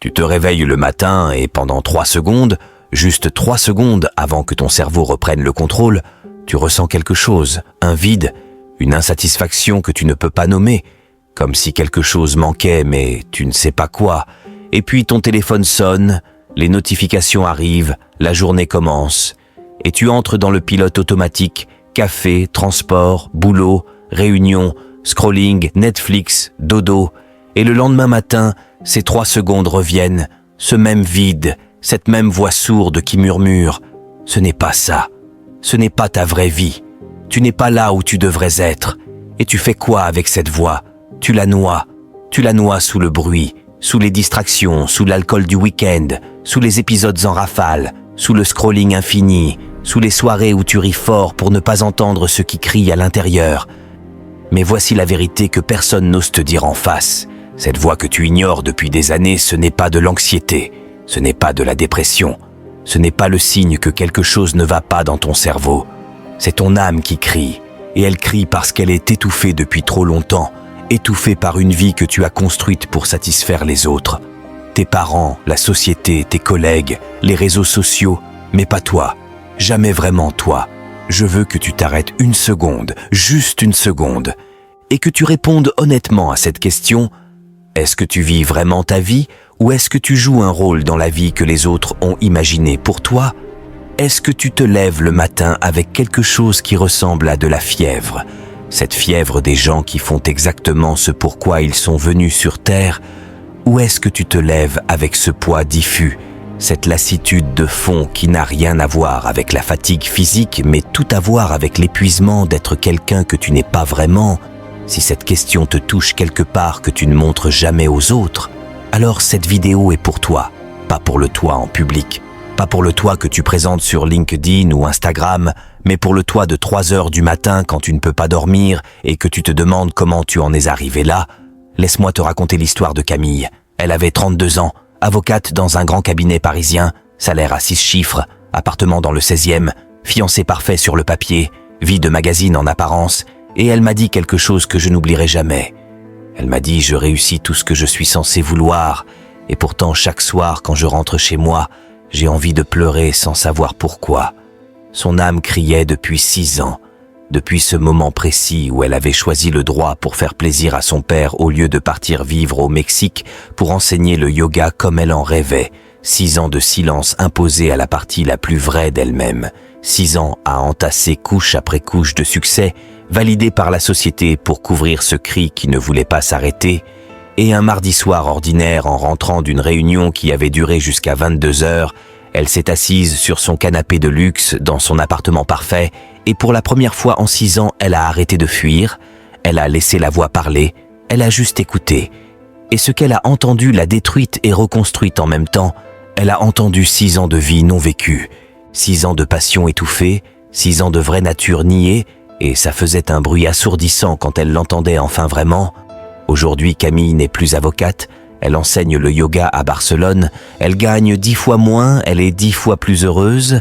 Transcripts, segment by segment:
Tu te réveilles le matin et pendant 3 secondes, juste 3 secondes avant que ton cerveau reprenne le contrôle, tu ressens quelque chose, un vide, une insatisfaction que tu ne peux pas nommer, comme si quelque chose manquait mais tu ne sais pas quoi. Et puis ton téléphone sonne, les notifications arrivent, la journée commence. Et tu entres dans le pilote automatique, café, transport, boulot, réunion, scrolling, Netflix, dodo. Et le lendemain matin, ces 3 secondes reviennent, ce même vide, cette même voix sourde qui murmure « Ce n'est pas ça, ce n'est pas ta vraie vie, tu n'es pas là où tu devrais être. » Et tu fais quoi avec cette voix? Tu la noies sous le bruit, sous les distractions, sous l'alcool du week-end, sous les épisodes en rafale, sous le scrolling infini, sous les soirées où tu ris fort pour ne pas entendre ce qui crie à l'intérieur. Mais voici la vérité que personne n'ose te dire en face. Cette voix que tu ignores depuis des années, ce n'est pas de l'anxiété, ce n'est pas de la dépression, ce n'est pas le signe que quelque chose ne va pas dans ton cerveau. C'est ton âme qui crie, et elle crie parce qu'elle est étouffée depuis trop longtemps, étouffée par une vie que tu as construite pour satisfaire les autres. Tes parents, la société, tes collègues, les réseaux sociaux, mais pas toi, jamais vraiment toi. Je veux que tu t'arrêtes une seconde, juste une seconde, et que tu répondes honnêtement à cette question. Est-ce que tu vis vraiment ta vie ou est-ce que tu joues un rôle dans la vie que les autres ont imaginé pour toi? Est-ce que tu te lèves le matin avec quelque chose qui ressemble à de la fièvre? Cette fièvre des gens qui font exactement ce pourquoi ils sont venus sur Terre? Ou est-ce que tu te lèves avec ce poids diffus, cette lassitude de fond qui n'a rien à voir avec la fatigue physique mais tout à voir avec l'épuisement d'être quelqu'un que tu n'es pas vraiment? Si cette question te touche quelque part que tu ne montres jamais aux autres, alors cette vidéo est pour toi, pas pour le toi en public, pas pour le toi que tu présentes sur LinkedIn ou Instagram, mais pour le toi de 3 heures du matin quand tu ne peux pas dormir et que tu te demandes comment tu en es arrivé là. Laisse-moi te raconter l'histoire de Camille. Elle avait 32 ans, avocate dans un grand cabinet parisien, salaire à 6 chiffres, appartement dans le 16e, fiancé parfait sur le papier, vie de magazine en apparence. Et elle m'a dit quelque chose que je n'oublierai jamais. Elle m'a dit « Je réussis tout ce que je suis censé vouloir, et pourtant chaque soir quand je rentre chez moi, j'ai envie de pleurer sans savoir pourquoi. » Son âme criait depuis 6 ans, depuis ce moment précis où elle avait choisi le droit pour faire plaisir à son père au lieu de partir vivre au Mexique pour enseigner le yoga comme elle en rêvait. 6 ans de silence imposé à la partie la plus vraie d'elle-même. 6 ans à entasser couche après couche de succès, validé par la société pour couvrir ce cri qui ne voulait pas s'arrêter, et un mardi soir ordinaire en rentrant d'une réunion qui avait duré jusqu'à 22 heures, elle s'est assise sur son canapé de luxe dans son appartement parfait et pour la première fois en 6 ans, elle a arrêté de fuir, elle a laissé la voix parler, elle a juste écouté. Et ce qu'elle a entendu l'a détruite et reconstruite en même temps. Elle a entendu 6 ans de vie non vécue, 6 ans de passion étouffée, 6 ans de vraie nature niée, et ça faisait un bruit assourdissant quand elle l'entendait enfin vraiment. Aujourd'hui, Camille n'est plus avocate, elle enseigne le yoga à Barcelone, elle gagne 10 fois moins, elle est 10 fois plus heureuse,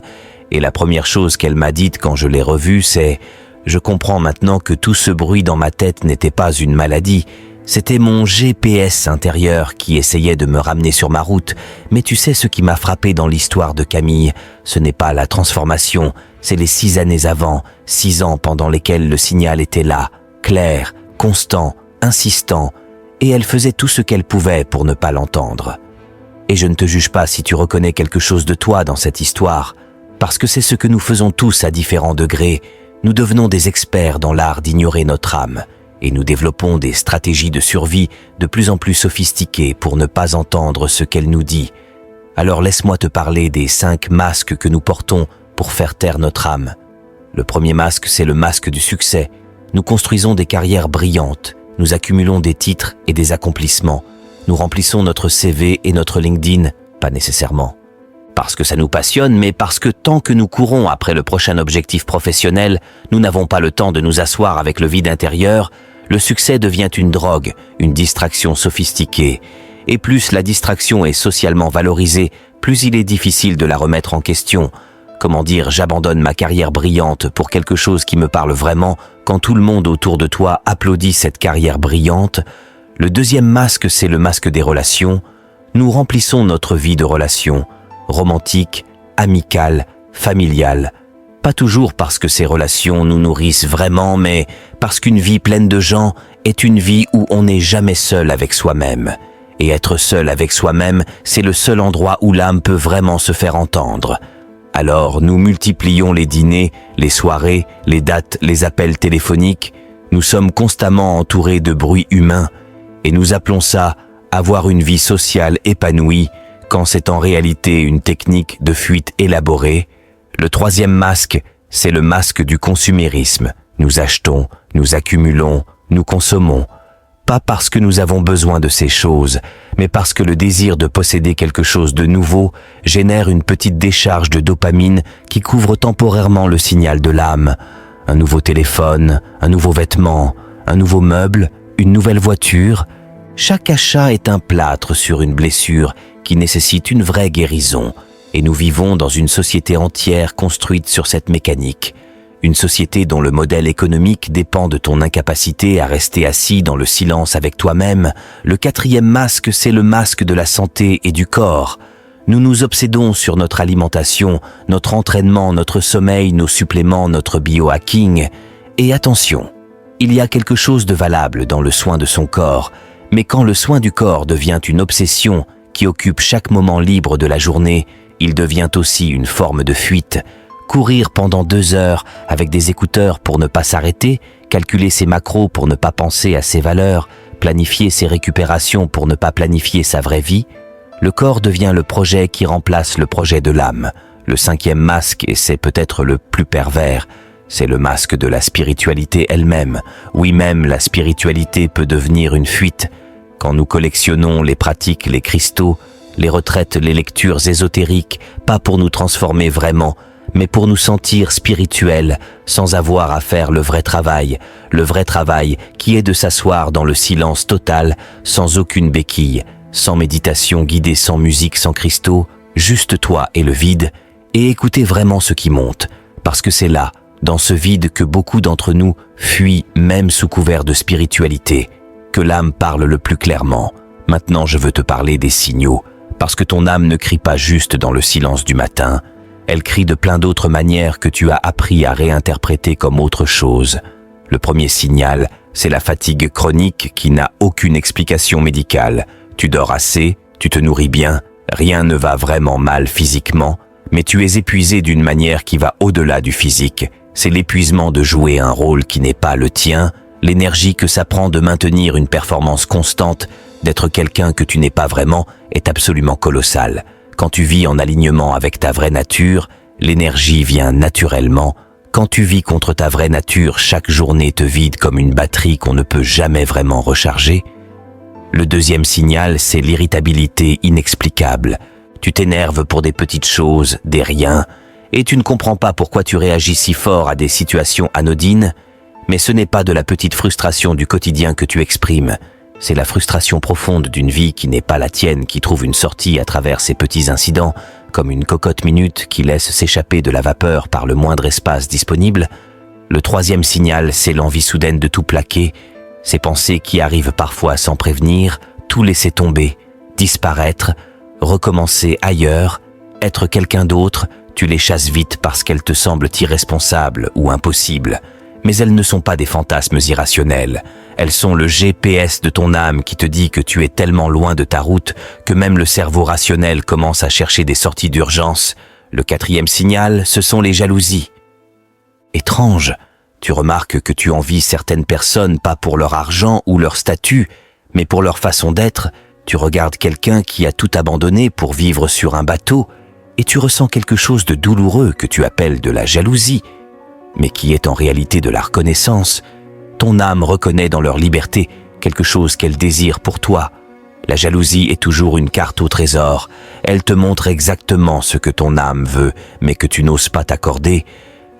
et la première chose qu'elle m'a dite quand je l'ai revue, c'est « Je comprends maintenant que tout ce bruit dans ma tête n'était pas une maladie, c'était mon GPS intérieur qui essayait de me ramener sur ma route, mais tu sais ce qui m'a frappé dans l'histoire de Camille, ce n'est pas la transformation, c'est les 6 années avant, 6 ans pendant lesquels le signal était là, clair, constant, insistant, et elle faisait tout ce qu'elle pouvait pour ne pas l'entendre. Et je ne te juge pas si tu reconnais quelque chose de toi dans cette histoire, parce que c'est ce que nous faisons tous à différents degrés, nous devenons des experts dans l'art d'ignorer notre âme, et nous développons des stratégies de survie de plus en plus sophistiquées pour ne pas entendre ce qu'elle nous dit. Alors laisse-moi te parler des 5 masques que nous portons pour faire taire notre âme. Le premier masque, c'est le masque du succès. Nous construisons des carrières brillantes, nous accumulons des titres et des accomplissements. Nous remplissons notre CV et notre LinkedIn, pas nécessairement parce que ça nous passionne, mais parce que tant que nous courons après le prochain objectif professionnel, nous n'avons pas le temps de nous asseoir avec le vide intérieur. Le succès devient une drogue, une distraction sophistiquée. Et plus la distraction est socialement valorisée, plus il est difficile de la remettre en question. Comment dire, j'abandonne ma carrière brillante pour quelque chose qui me parle vraiment quand tout le monde autour de toi applaudit cette carrière brillante. Le deuxième masque, c'est le masque des relations. Nous remplissons notre vie de relations, romantiques, amicales, familiales, pas toujours parce que ces relations nous nourrissent vraiment, mais parce qu'une vie pleine de gens est une vie où on n'est jamais seul avec soi-même. Et être seul avec soi-même, c'est le seul endroit où l'âme peut vraiment se faire entendre. Alors nous multiplions les dîners, les soirées, les dates, les appels téléphoniques. Nous sommes constamment entourés de bruit humain et nous appelons ça avoir une vie sociale épanouie quand c'est en réalité une technique de fuite élaborée. Le troisième masque, c'est le masque du consumérisme. Nous achetons, nous accumulons, nous consommons. Pas parce que nous avons besoin de ces choses, mais parce que le désir de posséder quelque chose de nouveau génère une petite décharge de dopamine qui couvre temporairement le signal de l'âme. Un nouveau téléphone, un nouveau vêtement, un nouveau meuble, une nouvelle voiture. Chaque achat est un plâtre sur une blessure qui nécessite une vraie guérison. Et nous vivons dans une société entière construite sur cette mécanique. Une société dont le modèle économique dépend de ton incapacité à rester assis dans le silence avec toi-même. Le quatrième masque, c'est le masque de la santé et du corps. Nous nous obsédons sur notre alimentation, notre entraînement, notre sommeil, nos suppléments, notre biohacking. Et attention, il y a quelque chose de valable dans le soin de son corps, mais quand le soin du corps devient une obsession qui occupe chaque moment libre de la journée, il devient aussi une forme de fuite. Courir pendant 2 heures avec des écouteurs pour ne pas s'arrêter, calculer ses macros pour ne pas penser à ses valeurs, planifier ses récupérations pour ne pas planifier sa vraie vie, le corps devient le projet qui remplace le projet de l'âme. Le cinquième masque, et c'est peut-être le plus pervers, c'est le masque de la spiritualité elle-même. Oui, même la spiritualité peut devenir une fuite. Quand nous collectionnons les pratiques, les cristaux, les retraites, les lectures ésotériques, pas pour nous transformer vraiment, mais pour nous sentir spirituels, sans avoir à faire le vrai travail qui est de s'asseoir dans le silence total, sans aucune béquille, sans méditation guidée, sans musique, sans cristaux, juste toi et le vide, et écouter vraiment ce qui monte, parce que c'est là, dans ce vide que beaucoup d'entre nous fuient même sous couvert de spiritualité, que l'âme parle le plus clairement. Maintenant je veux te parler des signaux, parce que ton âme ne crie pas juste dans le silence du matin, elle crie de plein d'autres manières que tu as appris à réinterpréter comme autre chose. Le premier signal, c'est la fatigue chronique qui n'a aucune explication médicale. Tu dors assez, tu te nourris bien, rien ne va vraiment mal physiquement, mais tu es épuisé d'une manière qui va au-delà du physique. C'est l'épuisement de jouer un rôle qui n'est pas le tien, l'énergie que ça prend de maintenir une performance constante, d'être quelqu'un que tu n'es pas vraiment, est absolument colossale. Quand tu vis en alignement avec ta vraie nature, l'énergie vient naturellement. Quand tu vis contre ta vraie nature, chaque journée te vide comme une batterie qu'on ne peut jamais vraiment recharger. Le deuxième signal, c'est l'irritabilité inexplicable. Tu t'énerves pour des petites choses, des riens, et tu ne comprends pas pourquoi tu réagis si fort à des situations anodines, mais ce n'est pas de la petite frustration du quotidien que tu exprimes. C'est la frustration profonde d'une vie qui n'est pas la tienne qui trouve une sortie à travers ces petits incidents, comme une cocotte minute qui laisse s'échapper de la vapeur par le moindre espace disponible. Le troisième signal, c'est l'envie soudaine de tout plaquer, ces pensées qui arrivent parfois sans prévenir, tout laisser tomber, disparaître, recommencer ailleurs, être quelqu'un d'autre, tu les chasses vite parce qu'elles te semblent irresponsables ou impossibles. Mais elles ne sont pas des fantasmes irrationnels. Elles sont le GPS de ton âme qui te dit que tu es tellement loin de ta route que même le cerveau rationnel commence à chercher des sorties d'urgence. Le quatrième signal, ce sont les jalousies. Étrange, tu remarques que tu envies certaines personnes pas pour leur argent ou leur statut, mais pour leur façon d'être. Tu regardes quelqu'un qui a tout abandonné pour vivre sur un bateau et tu ressens quelque chose de douloureux que tu appelles de la jalousie, mais qui est en réalité de la reconnaissance. Ton âme reconnaît dans leur liberté quelque chose qu'elle désire pour toi. La jalousie est toujours une carte au trésor. Elle te montre exactement ce que ton âme veut, mais que tu n'oses pas t'accorder.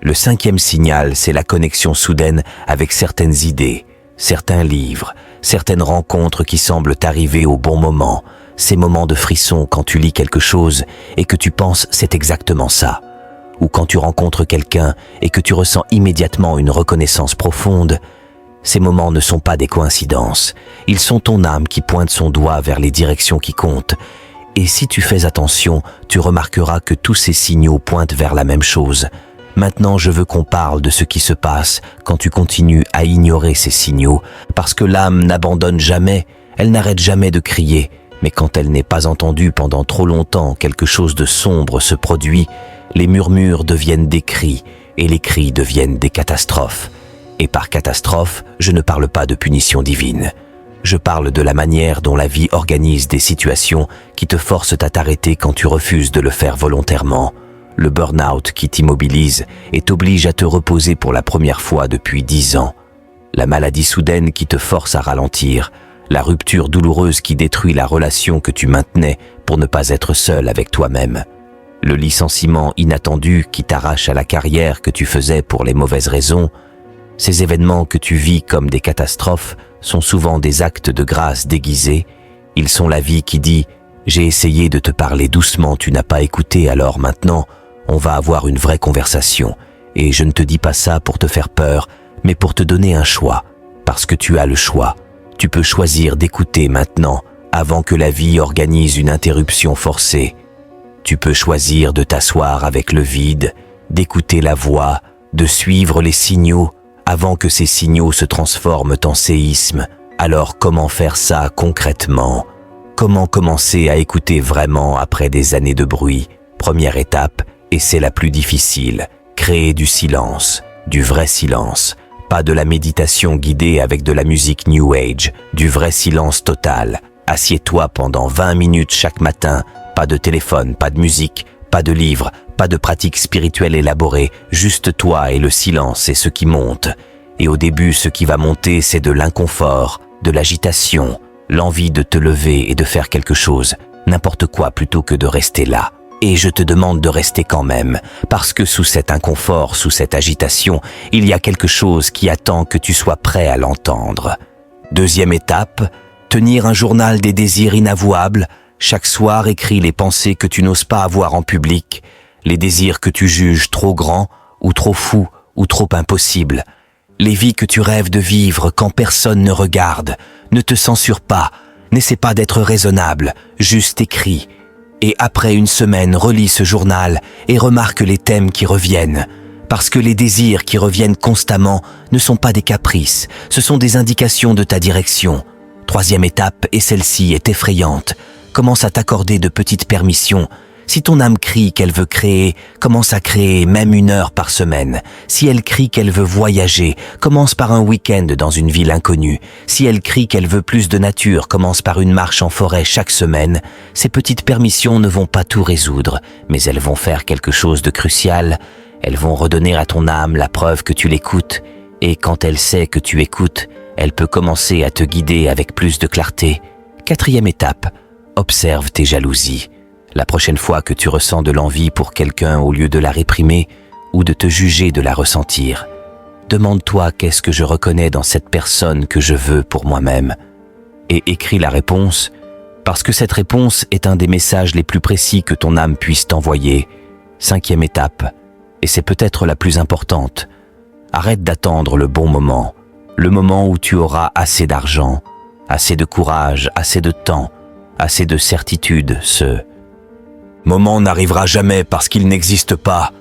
Le cinquième signal, c'est la connexion soudaine avec certaines idées, certains livres, certaines rencontres qui semblent arriver au bon moment. Ces moments de frisson quand tu lis quelque chose et que tu penses c'est exactement ça. Ou quand tu rencontres quelqu'un et que tu ressens immédiatement une reconnaissance profonde. Ces moments ne sont pas des coïncidences. Ils sont ton âme qui pointe son doigt vers les directions qui comptent. Et si tu fais attention, tu remarqueras que tous ces signaux pointent vers la même chose. Maintenant, je veux qu'on parle de ce qui se passe quand tu continues à ignorer ces signaux, parce que l'âme n'abandonne jamais, elle n'arrête jamais de crier, mais quand elle n'est pas entendue pendant trop longtemps, quelque chose de sombre se produit, les murmures deviennent des cris, et les cris deviennent des catastrophes. Et par catastrophe, je ne parle pas de punition divine. Je parle de la manière dont la vie organise des situations qui te forcent à t'arrêter quand tu refuses de le faire volontairement. Le burn-out qui t'immobilise et t'oblige à te reposer pour la première fois depuis 10 ans. La maladie soudaine qui te force à ralentir. La rupture douloureuse qui détruit la relation que tu maintenais pour ne pas être seul avec toi-même. Le licenciement inattendu qui t'arrache à la carrière que tu faisais pour les mauvaises raisons. Ces événements que tu vis comme des catastrophes sont souvent des actes de grâce déguisés. Ils sont la vie qui dit « J'ai essayé de te parler doucement, tu n'as pas écouté, alors maintenant, on va avoir une vraie conversation. Et je ne te dis pas ça pour te faire peur, mais pour te donner un choix. Parce que tu as le choix. Tu peux choisir d'écouter maintenant, avant que la vie organise une interruption forcée. Tu peux choisir de t'asseoir avec le vide, d'écouter la voix, de suivre les signaux, avant que ces signaux se transforment en séismes. Alors comment faire ça concrètement? Comment commencer à écouter vraiment après des années de bruit? Première étape, et c'est la plus difficile, créer du silence, du vrai silence. Pas de la méditation guidée avec de la musique New Age, du vrai silence total. Assieds-toi pendant 20 minutes chaque matin, pas de téléphone, pas de musique, pas de livre, pas de pratique spirituelle élaborée, juste toi et le silence et ce qui monte. Et au début, ce qui va monter, c'est de l'inconfort, de l'agitation, l'envie de te lever et de faire quelque chose, n'importe quoi plutôt que de rester là. Et je te demande de rester quand même, parce que sous cet inconfort, sous cette agitation, il y a quelque chose qui attend que tu sois prêt à l'entendre. Deuxième étape, tenir un journal des désirs inavouables. Chaque soir, écris les pensées que tu n'oses pas avoir en public, les désirs que tu juges trop grands, ou trop fous, ou trop impossibles. Les vies que tu rêves de vivre quand personne ne regarde. Ne te censure pas, n'essaie pas d'être raisonnable, juste écris. Et après une semaine, relis ce journal et remarque les thèmes qui reviennent. Parce que les désirs qui reviennent constamment ne sont pas des caprices, ce sont des indications de ta direction. Troisième étape, et celle-ci est effrayante. Commence à t'accorder de petites permissions. Si ton âme crie qu'elle veut créer, commence à créer même 1 heure par semaine. Si elle crie qu'elle veut voyager, commence par un week-end dans une ville inconnue. Si elle crie qu'elle veut plus de nature, commence par une marche en forêt chaque semaine. Ces petites permissions ne vont pas tout résoudre, mais elles vont faire quelque chose de crucial. Elles vont redonner à ton âme la preuve que tu l'écoutes. Et quand elle sait que tu écoutes, elle peut commencer à te guider avec plus de clarté. Quatrième étape, observe tes jalousies. La prochaine fois que tu ressens de l'envie pour quelqu'un au lieu de la réprimer ou de te juger de la ressentir, demande-toi qu'est-ce que je reconnais dans cette personne que je veux pour moi-même et écris la réponse parce que cette réponse est un des messages les plus précis que ton âme puisse t'envoyer. Cinquième étape, et c'est peut-être la plus importante, arrête d'attendre le bon moment, le moment où tu auras assez d'argent, assez de courage, assez de temps, assez de certitude. Ce moment n'arrivera jamais parce qu'il n'existe pas.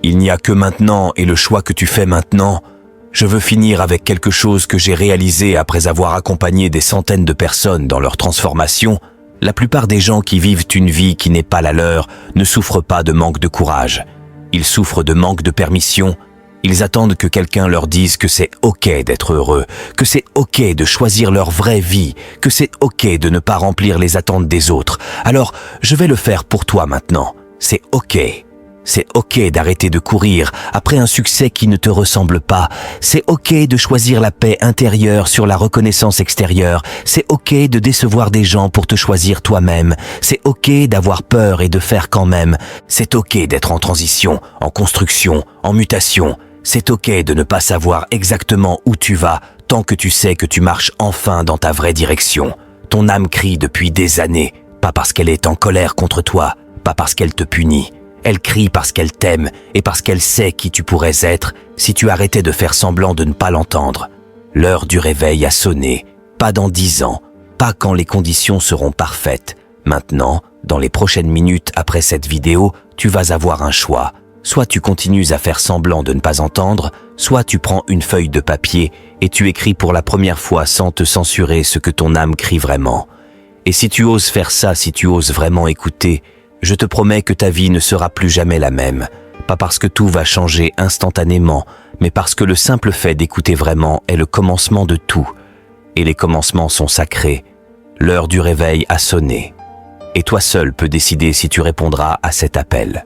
Il n'y a que maintenant et le choix que tu fais maintenant. Je veux finir avec quelque chose que j'ai réalisé après avoir accompagné des centaines de personnes dans leur transformation. La plupart des gens qui vivent une vie qui n'est pas la leur ne souffrent pas de manque de courage. Ils souffrent de manque de permission. Ils attendent que quelqu'un leur dise que c'est OK d'être heureux, que c'est OK de choisir leur vraie vie, que c'est OK de ne pas remplir les attentes des autres. Alors, je vais le faire pour toi maintenant. C'est OK. C'est OK d'arrêter de courir après un succès qui ne te ressemble pas. C'est OK de choisir la paix intérieure sur la reconnaissance extérieure. C'est OK de décevoir des gens pour te choisir toi-même. C'est OK d'avoir peur et de faire quand même. C'est OK d'être en transition, en construction, en mutation. C'est OK de ne pas savoir exactement où tu vas tant que tu sais que tu marches enfin dans ta vraie direction. Ton âme crie depuis des années, pas parce qu'elle est en colère contre toi, pas parce qu'elle te punit. Elle crie parce qu'elle t'aime et parce qu'elle sait qui tu pourrais être si tu arrêtais de faire semblant de ne pas l'entendre. L'heure du réveil a sonné, pas dans 10 ans, pas quand les conditions seront parfaites. Maintenant, dans les prochaines minutes après cette vidéo, tu vas avoir un choix. Soit tu continues à faire semblant de ne pas entendre, soit tu prends une feuille de papier et tu écris pour la première fois sans te censurer ce que ton âme crie vraiment. Et si tu oses faire ça, si tu oses vraiment écouter, je te promets que ta vie ne sera plus jamais la même. Pas parce que tout va changer instantanément, mais parce que le simple fait d'écouter vraiment est le commencement de tout. Et les commencements sont sacrés. L'heure du réveil a sonné. Et toi seul peux décider si tu répondras à cet appel.